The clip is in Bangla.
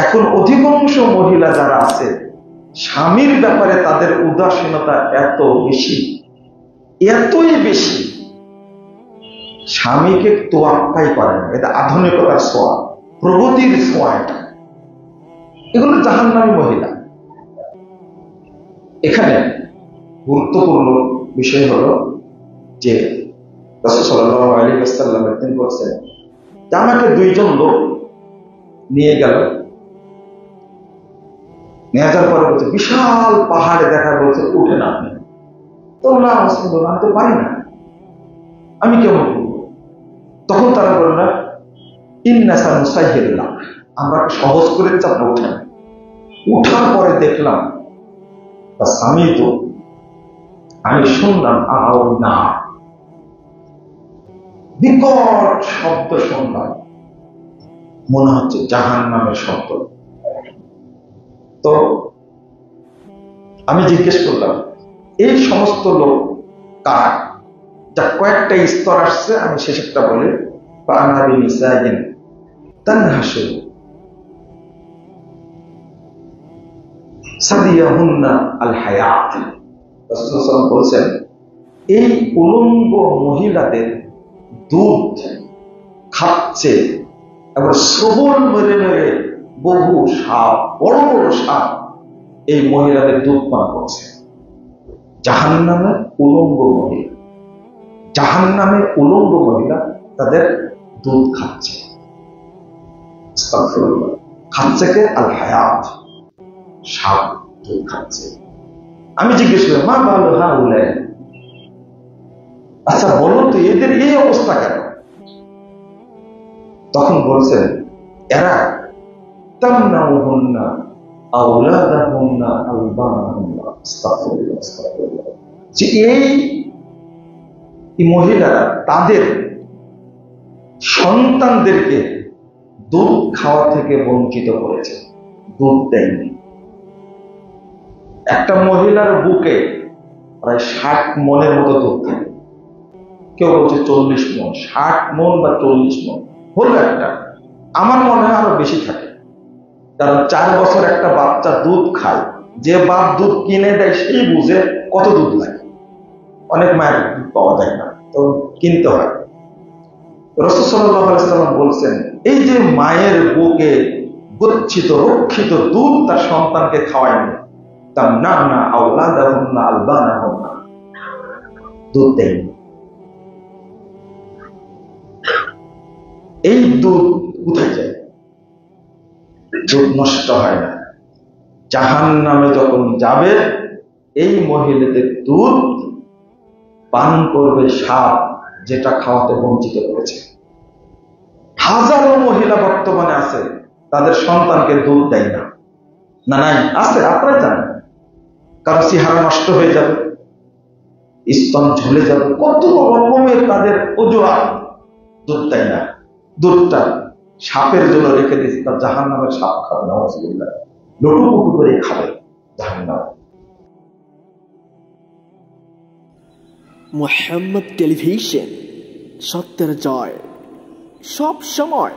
এখন অধিকাংশ মহিলা যারা আছে স্বামীর ব্যাপারে তাদের উদাসীনতা এত বেশি, এতই বেশি, স্বামীকে তোয়াক্কাই করে না। এটা আধুনিকতার ছোঁয়া, প্রগতির ছোঁয়া। এটা এগুলো জাহান্নামী মহিলা। এখানে গুরুত্বপূর্ণ বিষয় হলো যে রাসূল সাল্লাল্লাহু আলাইহি ওয়াসাল্লাম একদিন বলছেন যে আমাকে দুইজন লোক নিয়ে গেল, নিয়ে যাওয়ার পরে বলছে বিশাল পাহাড়ে দেখা, বলছে উঠে না আপনি। তো না আমি তো পারি না, আমি কেমন করবো? তখন তারা বলল ইন্নাসা মুসাইহিল্লাহ, আমরা সহজ করে চাপ উঠেন। উঠার পরে দেখলাম স্বামী তো, আমি শুনলাম আও না, বিকট শব্দ শুনলাম, মনে হচ্ছে জাহান্নামের শব্দ। তো আমি জিজ্ঞেস করলাম এই সমস্ত লোক কার? যা কয়েকটা স্তর আসছে, আমি শেষেরটা বলি। বলছেন এই উলঙ্গ মহিলাদের দুধ খাচ্ছে, এবার সবল মেরে মেরে বহু সাপ, বড় বড় সাপ এই মহিলাদের দুধ পান করছে। জাহান্নামে উলঙ্গ মহিলা, জাহান্নামে উলঙ্গ মহিলা তাদের দুধ খাচ্ছে। খাচ্ছে কে? আল হায়াত, সাপ দুধ খাচ্ছে। আমি জিজ্ঞেস করলাম মা ভালো, হ্যাঁ বলে, আচ্ছা বলো তো এদের এই অবস্থা কেন? তখন বলছেন এরা তামনাউহুন্না আওলাদাহুন্না আলবানাহুন্না, আস্তাগফিরুল্লাহ আস্তাগফিরুল্লাহ, যে এই মহিলারা তাদের সন্তানদেরকে দুধ খাওয়া থেকে বঞ্চিত করেছে, দুধ দেয়নি। একটা মহিলার বুকে প্রায় 60 মনের মতো দুধ থাকে, কেউ বলছে 40 মন, 60 মন বা 40 মন হলো একটা। আমার মনে হয় আরো বেশি থাকে, কারণ 4 বছর একটা বাচ্চা দুধ খায়, যে বাপ দুধ কিনে দেয় সেই বুঝে কত দুধ লাগে। অনেক মায়ের দুধ পাওয়া যায় না, তো কিনতে হয়। রাসূল সাল্লাল্লাহু আলাইহি ওয়াসাল্লাম বলছেন এই যে মায়ের বুকে গচ্ছিত রক্ষিত দুধ তার সন্তানকে খাওয়ায়নি, তামনানা আওলাদাহুন্না আলবানাহুন্না, দুধ দেয়নি। এই দুধ কোথায় যায়? দুধ নষ্ট হয় না। জাহান্নামে যখন যাবে এই মহিলাদের দুধ পান করবে সাপ, যেটা খাওয়াতে বঞ্চিত করেছে। হাজারো মহিলা বর্তমানে আছে তাদের সন্তানকে দুধ দেয় না। না নাই আছে, আপনারা জানেন, কারণ চেহারা নষ্ট হয়ে যাবে, স্তন ঝুলে যাবে, কত রকমের তাদের অজুহাত, দুধ দেয় না। দুধটা সাপের জন্য রেখে দিচ্ছে, তার জাহান্নামের সাপ খাবে না, লটুপুটু করে খাবে জাহান্নাম। মুহাম্মদ টেলিভিশন, সত্যের জয়, সব সময়।